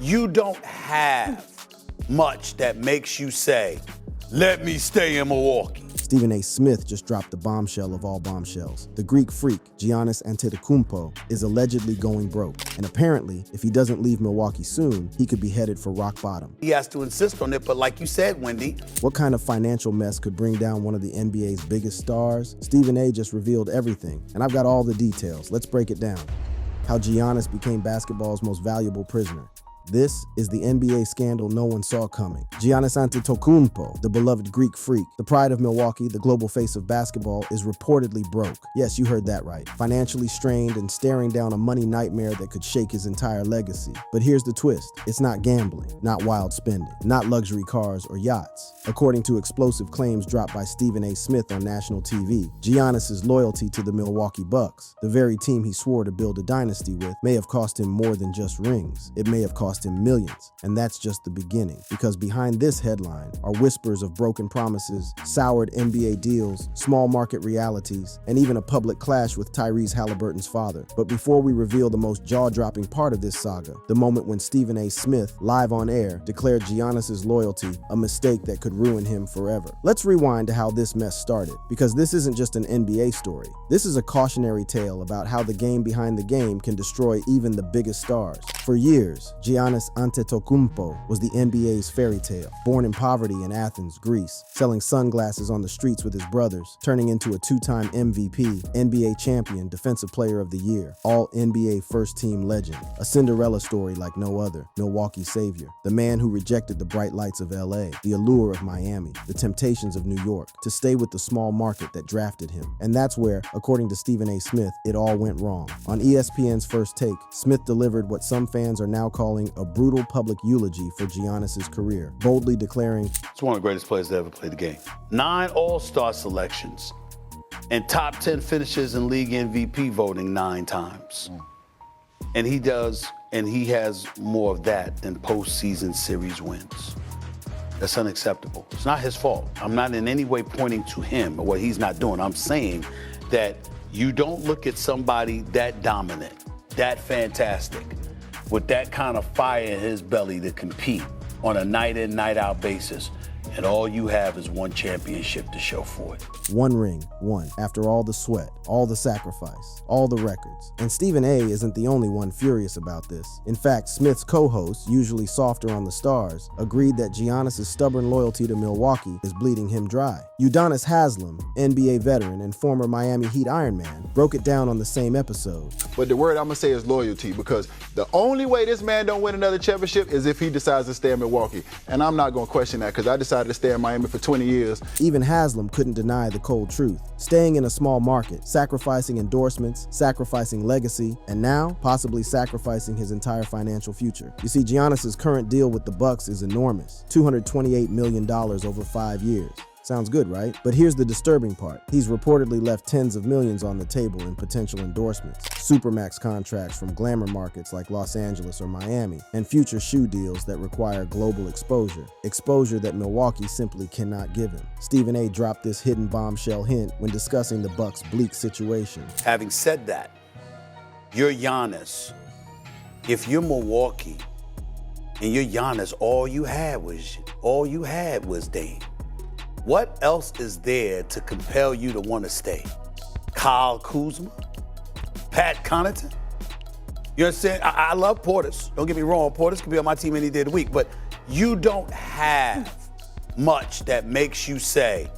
You don't have much that makes you say, let me stay in Milwaukee. Stephen A. Smith just dropped the bombshell of all bombshells. The Greek freak, Giannis Antetokounmpo, is allegedly going broke. And apparently, if he doesn't leave Milwaukee soon, he could be headed for rock bottom. He has to insist on it, but like you said, Wendy. What kind of financial mess could bring down one of the NBA's biggest stars? Stephen A. just revealed everything, and I've got all the details. Let's break it down. How Giannis became basketball's most valuable prisoner. This is the NBA scandal no one saw coming. Giannis Antetokounmpo, the beloved Greek freak, the pride of Milwaukee, the global face of basketball, is reportedly broke. Yes, you heard that right. Financially strained and staring down a money nightmare that could shake his entire legacy. But here's the twist. It's not gambling, not wild spending, not luxury cars or yachts. According to explosive claims dropped by Stephen A. Smith on national TV, Giannis's loyalty to the Milwaukee Bucks, the very team he swore to build a dynasty with, may have cost him more than just rings. It may have cost him millions, and that's just the beginning, because behind this headline are whispers of broken promises, soured NBA deals, small market realities, and even a public clash with Tyrese Halliburton's father. But before we reveal the most jaw-dropping part of this saga, the moment when Stephen A. Smith, live on air, declared Giannis's loyalty a mistake that could ruin him forever. Let's rewind to how this mess started, because this isn't just an NBA story. This is a cautionary tale about how the game behind the game can destroy even the biggest stars. For years, Giannis Antetokounmpo was the NBA's fairy tale. Born in poverty in Athens, Greece, selling sunglasses on the streets with his brothers, turning into a two-time MVP, NBA champion, defensive player of the year, all NBA first-team legend, a Cinderella story like no other, Milwaukee's savior, the man who rejected the bright lights of LA, the allure of Miami, the temptations of New York, to stay with the small market that drafted him. And that's where, according to Stephen A. Smith, it all went wrong. On ESPN's First Take, Smith delivered what some fans are now calling a brutal public eulogy for Giannis's career, boldly declaring, "It's one of the greatest players to ever play the game. 9 All-Star selections and top 10 finishes in league MVP voting 9 times. And he has more of that than postseason series wins. That's unacceptable. It's not his fault. I'm not in any way pointing to him or what he's not doing. I'm saying that you don't look at somebody that dominant, that fantastic, with that kind of fire in his belly to compete on a night in, night out basis, and all you have is one championship to show for it. One ring, won, after all the sweat, all the sacrifice, all the records. And Stephen A. isn't the only one furious about this. In fact, Smith's co-host, usually softer on the stars, agreed that Giannis' stubborn loyalty to Milwaukee is bleeding him dry. Udonis Haslem, NBA veteran and former Miami Heat Ironman, broke it down on the same episode. But the word I'm gonna say is loyalty, because the only way this man don't win another championship is if he decides to stay in Milwaukee. And I'm not gonna question that, because I decided to stay in Miami for 20 years. Even Haslem couldn't deny the cold truth. Staying in a small market, sacrificing endorsements, sacrificing legacy, and now possibly sacrificing his entire financial future. You see, Giannis' current deal with the Bucks is enormous, $228 million over 5 years. Sounds good, right? But here's the disturbing part. He's reportedly left tens of millions on the table in potential endorsements, supermax contracts from glamour markets like Los Angeles or Miami, and future shoe deals that require global exposure that Milwaukee simply cannot give him. Stephen A. dropped this hidden bombshell hint when discussing the Bucks' bleak situation. Having said that, you're Giannis. If you're Milwaukee and you're Giannis, all you had was Dame. What else is there to compel you to want to stay? Kyle Kuzma? Pat Connaughton? You understand? I love Portis. Don't get me wrong. Portis can be on my team any day of the week. But you don't have much that makes you say,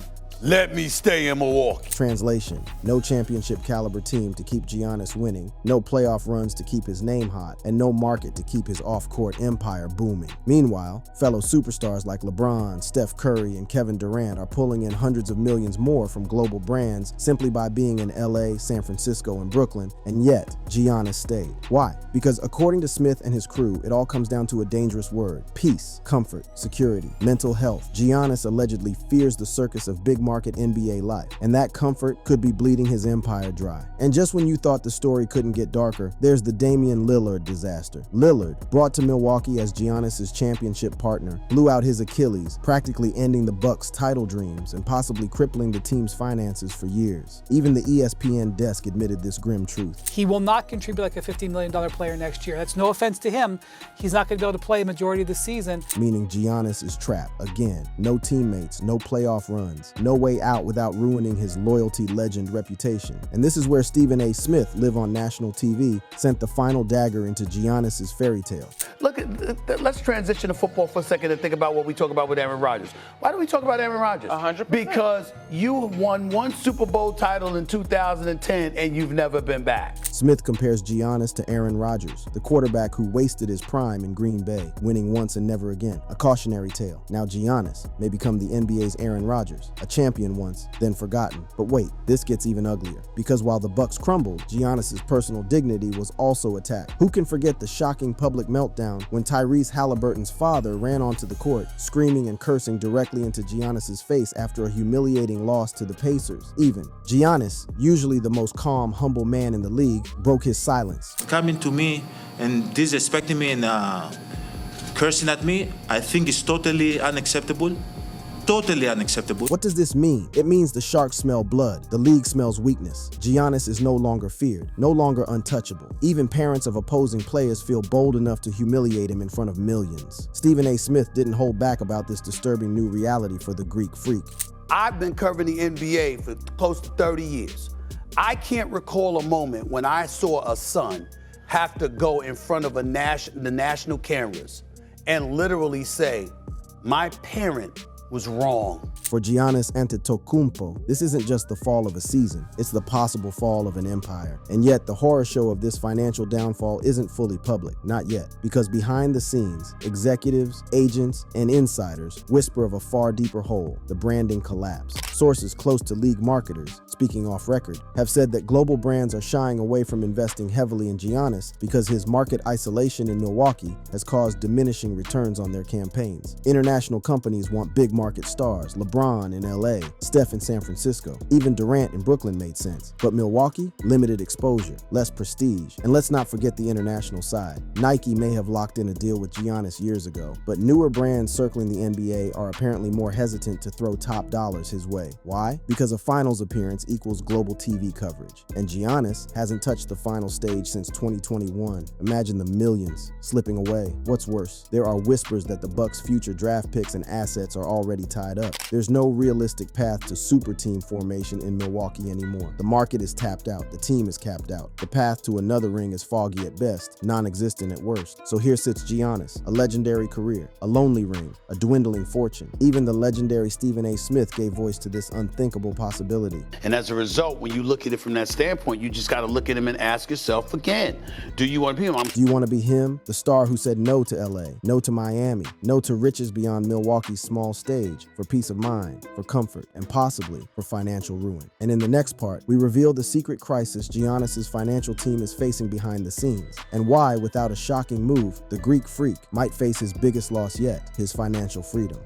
let me stay in Milwaukee. Translation: no championship caliber team to keep Giannis winning, no playoff runs to keep his name hot, and no market to keep his off-court empire booming. Meanwhile, fellow superstars like LeBron, Steph Curry, and Kevin Durant are pulling in hundreds of millions more from global brands simply by being in LA, San Francisco, and Brooklyn, and yet Giannis stayed. Why? Because according to Smith and his crew, it all comes down to a dangerous word: peace, comfort, security, mental health. Giannis allegedly fears the circus of big market NBA life, and that comfort could be bleeding his empire dry. And just when you thought the story couldn't get darker, there's the Damian Lillard disaster. Lillard, brought to Milwaukee as Giannis's championship partner, blew out his Achilles, practically ending the Bucks' title dreams and possibly crippling the team's finances for years. Even the ESPN desk admitted this grim truth. He will not contribute like a $15 million player next year. That's no offense to him. He's not going to be able to play a majority of the season. Meaning Giannis is trapped again. No teammates, no playoff runs, no way out without ruining his loyalty legend reputation. And this is where Stephen A. Smith, live on national TV, sent the final dagger into Giannis's fairy tale. Look, let's transition to football for a second and think about what we talk about with Aaron Rodgers. Why do we talk about Aaron Rodgers? 100%. Because you won one Super Bowl title in 2010 and you've never been back. Smith compares Giannis to Aaron Rodgers, the quarterback who wasted his prime in Green Bay, winning once and never again. A cautionary tale. Now Giannis may become the NBA's Aaron Rodgers, a champion once, then forgotten. But wait, this gets even uglier. Because while the Bucks crumbled, Giannis's personal dignity was also attacked. Who can forget the shocking public meltdown when Tyrese Halliburton's father ran onto the court, screaming and cursing directly into Giannis's face after a humiliating loss to the Pacers? Even Giannis, usually the most calm, humble man in the league, broke his silence. Coming to me and disrespecting me and cursing at me, I think is totally unacceptable. Totally unacceptable. What does this mean? It means the Sharks smell blood, the league smells weakness. Giannis is no longer feared, no longer untouchable. Even parents of opposing players feel bold enough to humiliate him in front of millions. Stephen A. Smith didn't hold back about this disturbing new reality for the Greek freak. I've been covering the NBA for close to 30 years. I can't recall a moment when I saw a son have to go in front of the national cameras and literally say, my parent was wrong. For Giannis Antetokounmpo, this isn't just the fall of a season, it's the possible fall of an empire. And yet, the horror show of this financial downfall isn't fully public, not yet, because behind the scenes, executives, agents, and insiders whisper of a far deeper hole, the branding collapse. Sources close to league marketers, speaking off record, have said that global brands are shying away from investing heavily in Giannis because his market isolation in Milwaukee has caused diminishing returns on their campaigns. International companies want big market stars, LeBron in LA, Steph in San Francisco, even Durant in Brooklyn made sense. But Milwaukee, limited exposure, less prestige. And let's not forget the international side. Nike may have locked in a deal with Giannis years ago, but newer brands circling the NBA are apparently more hesitant to throw top dollars his way. Why? Because a finals appearance equals global TV coverage. And Giannis hasn't touched the final stage since 2021. Imagine the millions slipping away. What's worse, there are whispers that the Bucks' future draft picks and assets are already tied up. There's no realistic path to super team formation in Milwaukee anymore. The market is tapped out. The team is capped out. The path to another ring is foggy at best, non-existent at worst. So here sits Giannis, a legendary career, a lonely ring, a dwindling fortune. Even the legendary Stephen A. Smith gave voice to this unthinkable possibility. And as a result, when you look at it from that standpoint, you just got to look at him and ask yourself again, do you want to be him? Do you want to be him, the star who said no to LA, no to Miami, no to riches beyond Milwaukee's small stage, for peace of mind, for comfort, and possibly for financial ruin? And in the next part, we reveal the secret crisis Giannis's financial team is facing behind the scenes, and why, without a shocking move, the Greek freak might face his biggest loss yet, his financial freedom.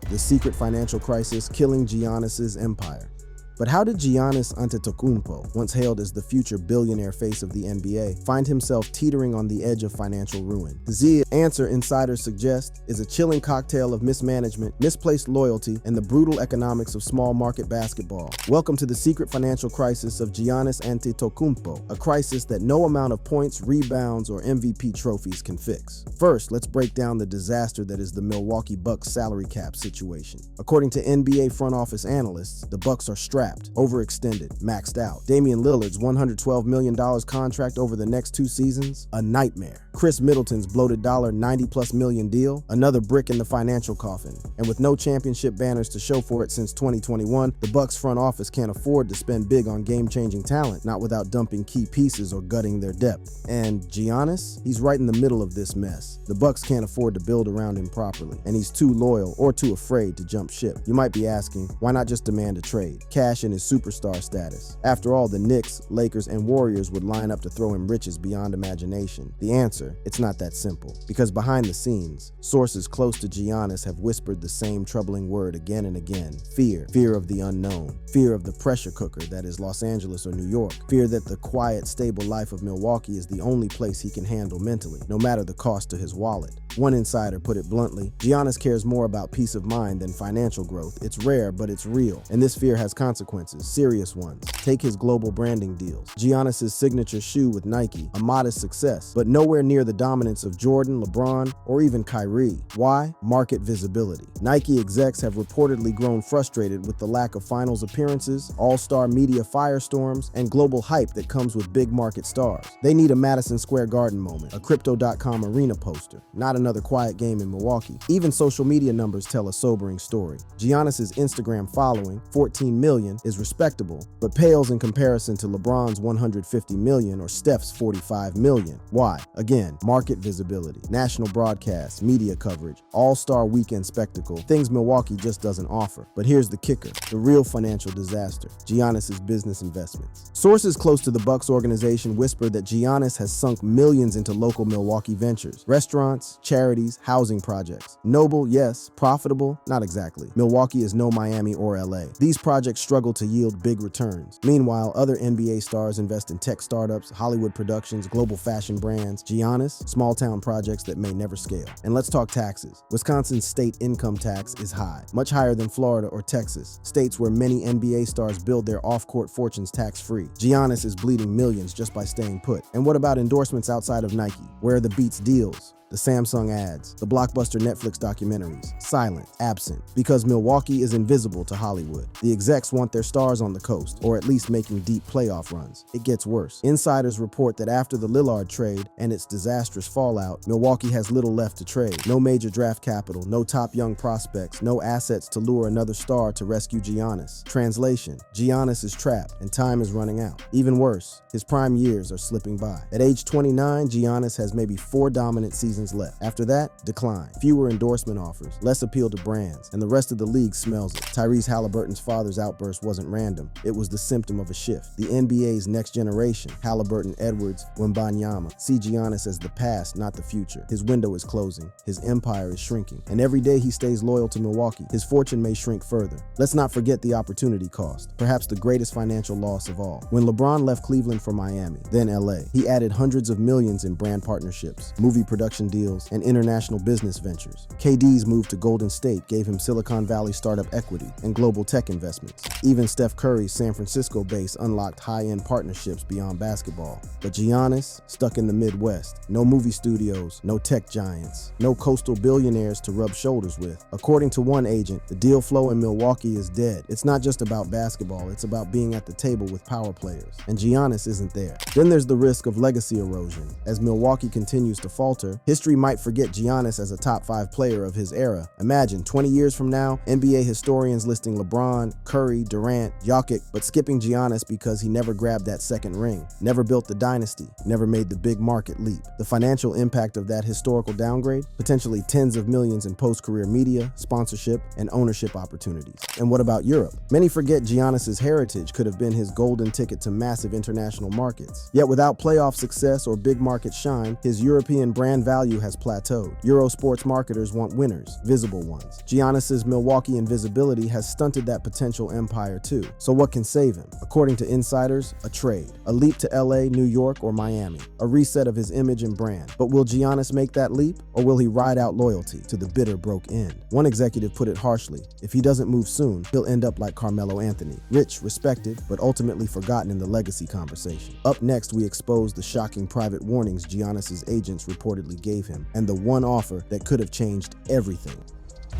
The secret financial crisis killing Giannis's empire. But how did Giannis Antetokounmpo, once hailed as the future billionaire face of the NBA, find himself teetering on the edge of financial ruin? The answer insiders suggest is a chilling cocktail of mismanagement, misplaced loyalty, and the brutal economics of small market basketball. Welcome to the secret financial crisis of Giannis Antetokounmpo, a crisis that no amount of points, rebounds, or MVP trophies can fix. First, let's break down the disaster that is the Milwaukee Bucks salary cap situation. According to NBA front office analysts, the Bucks are strapped, overextended, maxed out. Damian Lillard's $112 million contract over the next 2 seasons, a nightmare. Chris Middleton's bloated $90+ million deal, another brick in the financial coffin. And with no championship banners to show for it since 2021, the Bucks front office can't afford to spend big on game-changing talent, not without dumping key pieces or gutting their depth. And Giannis? He's right in the middle of this mess. The Bucks can't afford to build around him properly, and he's too loyal or too afraid to jump ship. You might be asking, why not just demand a trade? Cash passion is superstar status. After all, the Knicks, Lakers, and Warriors would line up to throw him riches beyond imagination. The answer, it's not that simple. Because behind the scenes, sources close to Giannis have whispered the same troubling word again and again. Fear. Fear of the unknown. Fear of the pressure cooker that is Los Angeles or New York. Fear that the quiet, stable life of Milwaukee is the only place he can handle mentally, no matter the cost to his wallet. One insider put it bluntly, Giannis cares more about peace of mind than financial growth. It's rare, but it's real. And this fear has consequences, serious ones. Take his global branding deals. Giannis's signature shoe with Nike, a modest success, but nowhere near the dominance of Jordan, LeBron, or even Kyrie. Why? Market visibility. Nike execs have reportedly grown frustrated with the lack of finals appearances, all-star media firestorms, and global hype that comes with big market stars. They need a Madison Square Garden moment, a Crypto.com arena poster, not another quiet game in Milwaukee. Even social media numbers tell a sobering story. Giannis's Instagram following, 14 million, is respectable, but pales in comparison to LeBron's 150 million or Steph's 45 million. Why? Again, market visibility, national broadcasts, media coverage, all-star weekend spectacle, things Milwaukee just doesn't offer. But here's the kicker, the real financial disaster, Giannis's business investments. Sources close to the Bucks organization whisper that Giannis has sunk millions into local Milwaukee ventures, restaurants, charities, housing projects. Noble, yes. Profitable, not exactly. Milwaukee is no Miami or LA. These projects struggle to yield big returns. Meanwhile, other NBA stars invest in tech startups, Hollywood productions, global fashion brands. Giannis, small-town projects that may never scale. And let's talk taxes. Wisconsin's state income tax is high, much higher than Florida or Texas, states where many NBA stars build their off-court fortunes tax-free. Giannis is bleeding millions just by staying put. And what about endorsements outside of Nike? Where are the Beats deals? The Samsung ads, the blockbuster Netflix documentaries, silent, absent, because Milwaukee is invisible to Hollywood. The execs want their stars on the coast, or at least making deep playoff runs. It gets worse. Insiders report that after the Lillard trade and its disastrous fallout, Milwaukee has little left to trade. No major draft capital, no top young prospects, no assets to lure another star to rescue Giannis. Translation, Giannis is trapped and time is running out. Even worse, his prime years are slipping by. At age 29, Giannis has maybe 4 dominant seasons left. After that, decline. Fewer endorsement offers, less appeal to brands, and the rest of the league smells it. Tyrese Halliburton's father's outburst wasn't random. It was the symptom of a shift. The NBA's next generation, Halliburton, Edwards, Wembanyama, see Giannis as the past, not the future. His window is closing. His empire is shrinking. And every day he stays loyal to Milwaukee, his fortune may shrink further. Let's not forget the opportunity cost, perhaps the greatest financial loss of all. When LeBron left Cleveland for Miami, then LA, he added hundreds of millions in brand partnerships, movie production deals, and international business ventures. KD's move to Golden State gave him Silicon Valley startup equity and global tech investments. Even Steph Curry's San Francisco base unlocked high-end partnerships beyond basketball. But Giannis, stuck in the Midwest, no movie studios, no tech giants, no coastal billionaires to rub shoulders with. According to one agent, the deal flow in Milwaukee is dead. It's not just about basketball, it's about being at the table with power players. And Giannis isn't there. Then there's the risk of legacy erosion. As Milwaukee continues to falter, history might forget Giannis as a top 5 player of his era. Imagine 20 years from now, NBA historians listing LeBron, Curry, Durant, Jokic, but skipping Giannis because he never grabbed that second ring, never built the dynasty, never made the big market leap. The financial impact of that historical downgrade? Potentially tens of millions in post-career media, sponsorship, and ownership opportunities. And what about Europe? Many forget Giannis's heritage could have been his golden ticket to massive international markets. Yet without playoff success or big market shine, his European brand value has plateaued. Euro sports marketers want winners, visible ones. Giannis's Milwaukee invisibility has stunted that potential empire too. So what can save him? According to insiders, a trade. A leap to LA, New York, or Miami. A reset of his image and brand. But will Giannis make that leap? Or will he ride out loyalty to the bitter broke end? One executive put it harshly, if he doesn't move soon, he'll end up like Carmelo Anthony. Rich, respected, but ultimately forgotten in the legacy conversation. Up next, we expose the shocking private warnings Giannis's agents reportedly gave him, and the one offer that could have changed everything.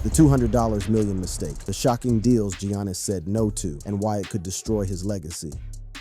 The $200 million mistake, the shocking deals Giannis said no to, and why it could destroy his legacy.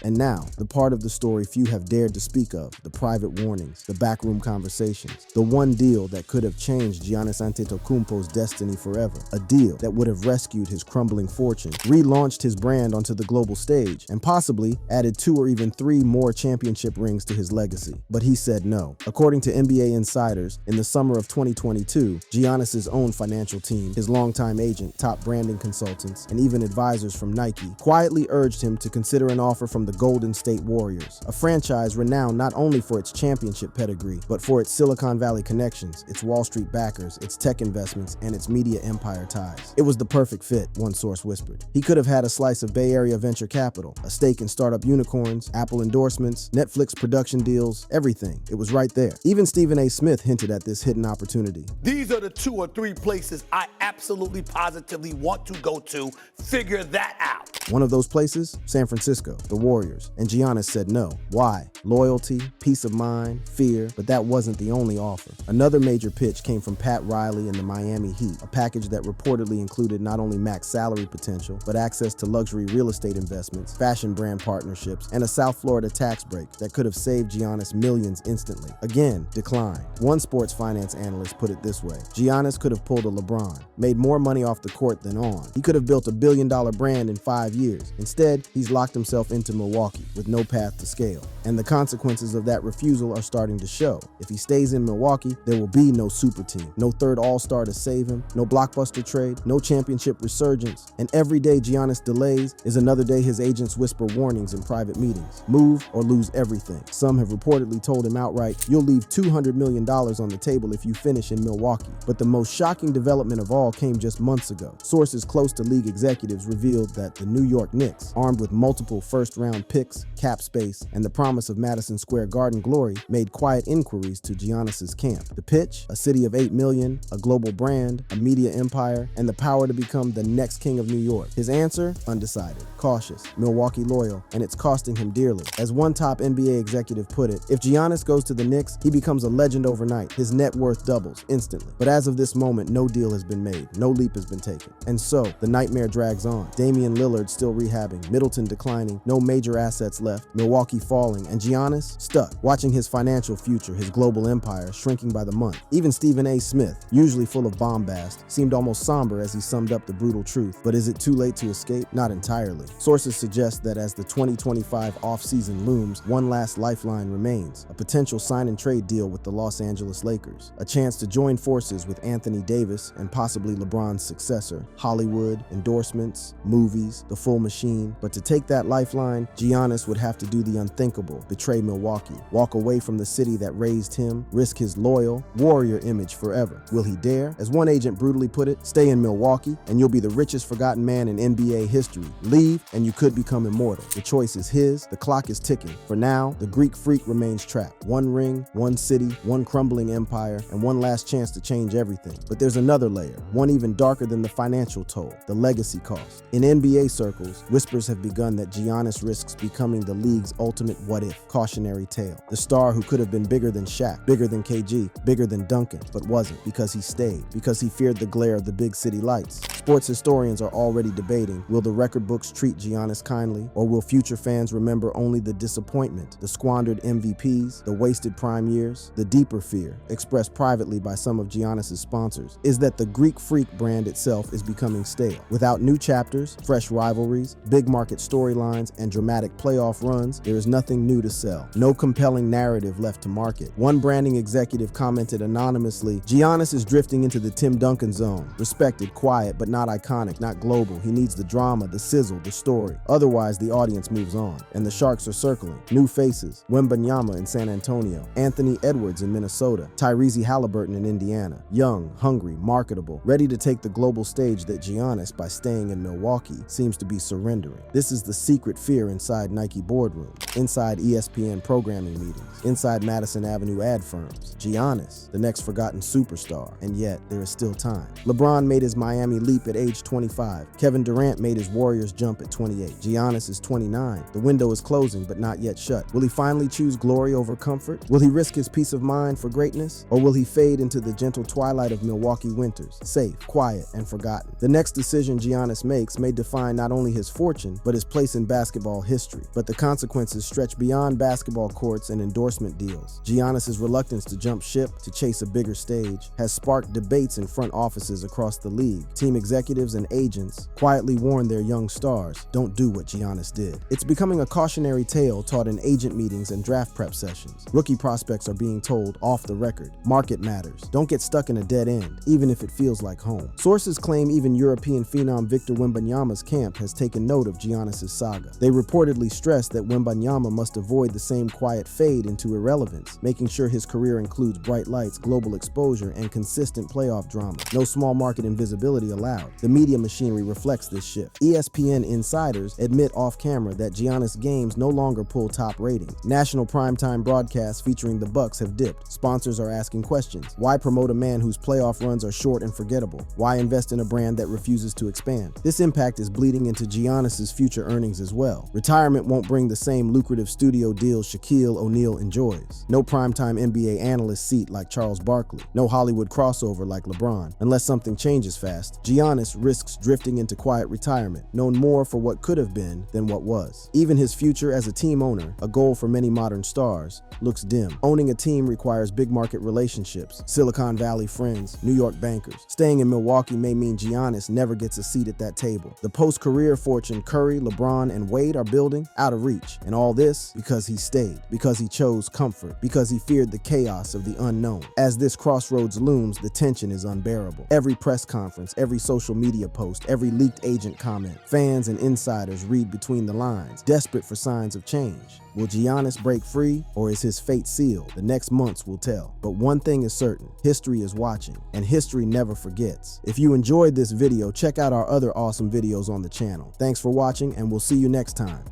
And now, the part of the story few have dared to speak of, the private warnings, the backroom conversations, the one deal that could have changed Giannis Antetokounmpo's destiny forever, a deal that would have rescued his crumbling fortune, relaunched his brand onto the global stage, and possibly added 2 or even 3 more championship rings to his legacy. But he said no. According to NBA insiders, in the summer of 2022, Giannis's own financial team, his longtime agent, top branding consultants, and even advisors from Nike quietly urged him to consider an offer from the Golden State Warriors, a franchise renowned not only for its championship pedigree, but for its Silicon Valley connections, its Wall Street backers, its tech investments, and its media empire ties. It was the perfect fit, one source whispered. He could have had a slice of Bay Area venture capital, a stake in startup unicorns, Apple endorsements, Netflix production deals, everything. It was right there. Even Stephen A. Smith hinted at this hidden opportunity. These are the 2 or 3 places I absolutely positively want to go to. Figure that out. One of those places, San Francisco, the Warriors, and Giannis said no. Why? Loyalty, peace of mind, fear, but that wasn't the only offer. Another major pitch came from Pat Riley and the Miami Heat, a package that reportedly included not only max salary potential, but access to luxury real estate investments, fashion brand partnerships, and a South Florida tax break that could have saved Giannis millions instantly. Again, declined. One sports finance analyst put it this way: Giannis could have pulled a LeBron, made more money off the court than on. He could have built $1 billion brand in 5 years. Instead, he's locked himself into Milwaukee with no path to scale. And the consequences of that refusal are starting to show. If he stays in Milwaukee, there will be no super team, no third all-star to save him, no blockbuster trade, no championship resurgence. And every day Giannis delays is another day his agents whisper warnings in private meetings. Move or lose everything. Some have reportedly told him outright, you'll leave $200 million on the table if you finish in Milwaukee. But the most shocking development of all came just months ago. Sources close to league executives revealed that the New York Knicks, armed with multiple first-round picks, cap space, and the promise of Madison Square Garden glory, made quiet inquiries to Giannis's camp. The pitch, a city of 8 million, a global brand, a media empire, and the power to become the next king of New York. His answer? Undecided, cautious, Milwaukee loyal, and it's costing him dearly. As one top NBA executive put it, if Giannis goes to the Knicks, he becomes a legend overnight. His net worth doubles instantly. But as of this moment, no deal has been made. No leap has been taken. And so, the nightmare drags on. Damian Lillard still rehabbing, Middleton declining, no major assets left, Milwaukee falling, and Giannis stuck, watching his financial future, his global empire, shrinking by the month. Even Stephen A. Smith, usually full of bombast, seemed almost somber as he summed up the brutal truth. But is it too late to escape? Not entirely. Sources suggest that as the 2025 offseason looms, one last lifeline remains, a potential sign-and-trade deal with the Los Angeles Lakers, a chance to join forces with Anthony Davis and possibly LeBron's successor, Hollywood, endorsements, movies, the full machine. But to take that lifeline, Giannis would have to do the unthinkable, betray Milwaukee, walk away from the city that raised him, risk his loyal, warrior image forever. Will he dare? As one agent brutally put it, stay in Milwaukee and you'll be the richest forgotten man in NBA history. Leave and you could become immortal. The choice is his, the clock is ticking. For now, the Greek freak remains trapped. One ring, one city, one crumbling empire, and one last chance to change everything. But there's another layer, one even darker than the financial toll, the legacy cost. In NBA circles, whispers have begun that Giannis risks becoming the league's ultimate what-if cautionary tale. The star who could have been bigger than Shaq, bigger than KG, bigger than Duncan, but wasn't, because he stayed, because he feared the glare of the big city lights. Sports historians are already debating, will the record books treat Giannis kindly, or will future fans remember only the disappointment, the squandered MVPs, the wasted prime years? The deeper fear, expressed privately by some of Giannis's sponsors, is that the Greek freak brand itself is becoming stale. Without new chapters, fresh rivalries, big market storylines, and dramatic playoff runs, there is nothing new to sell. No compelling narrative left to market. One branding executive commented anonymously, Giannis is drifting into the Tim Duncan zone. Respected, quiet, but not iconic, not global. He needs the drama, the sizzle, the story. Otherwise, the audience moves on. And the Sharks are circling. New faces. Wembanyama in San Antonio. Anthony Edwards in Minnesota. Tyrese Halliburton in Indiana. Young, hungry, marketable, ready to take the global stage that Giannis, by staying in Milwaukee, seems to be surrendering. This is the secret fear inside Nike boardrooms, inside ESPN programming meetings, inside Madison Avenue ad firms. Giannis, the next forgotten superstar, and yet there is still time. LeBron made his Miami leap at age 25. Kevin Durant made his Warriors jump at 28. Giannis is 29. The window is closing, but not yet shut. Will he finally choose glory over comfort? Will he risk his peace of mind for greatness? Or will he fade into the gentle twilight of Milwaukee winters, safe, quiet, and forgotten? The next decision Giannis makes may define not only his fortune, but his place in basketball history. But the consequences stretch beyond basketball courts and endorsement deals. Giannis's reluctance to jump ship to chase a bigger stage has sparked debates in front offices across the league. Team executives and agents quietly warn their young stars, don't do what Giannis did. It's becoming a cautionary tale taught in agent meetings and draft prep sessions. Rookie prospects are being told off the record, market matters. Don't get stuck in a dead end, even if it feels like home. Sources claim even European phenom Victor Wembanyama's camp has taken note of Giannis's saga. They reportedly stressed that Wembanyama must avoid the same quiet fade into irrelevance, making sure his career includes bright lights, global exposure, and consistent playoff drama. No small market invisibility allowed. The media machinery reflects this shift. ESPN insiders admit off-camera that Giannis games no longer pull top ratings. National primetime broadcasts featuring the Bucks have dipped. Sponsors are asking questions. Why promote a man whose playoff runs are short and forgettable? Why invest in a brand that refuses to expand? This impact is bleeding into Giannis's future earnings as well. Retirement won't bring the same lucrative studio deals Shaquille O'Neal enjoys. No primetime NBA analyst seat like Charles Barkley. No Hollywood crossover like LeBron. Unless something changes fast, Giannis risks drifting into quiet retirement, known more for what could have been than what was. Even his future as a team owner, a goal for many modern stars, looks dim. Owning a team requires big market relationships, Silicon Valley friends, New York bankers. Staying in Milwaukee may mean Giannis never gets a seat at that table. The post-career fortune Curry, LeBron, and Wade are building, out of reach. And all this because he stayed, because he chose comfort, because he feared the chaos of the unknown. As this crossroads looms, the tension is unbearable. Every press conference, every social media post, every leaked agent comment, fans and insiders read between the lines, desperate for signs of change. Will Giannis break free, or is his fate sealed? The next months will tell. But one thing is certain, history is watching, and history never forgets. If you enjoyed this video, check out our other awesome videos on the channel. Thanks for watching, and we'll see you next time.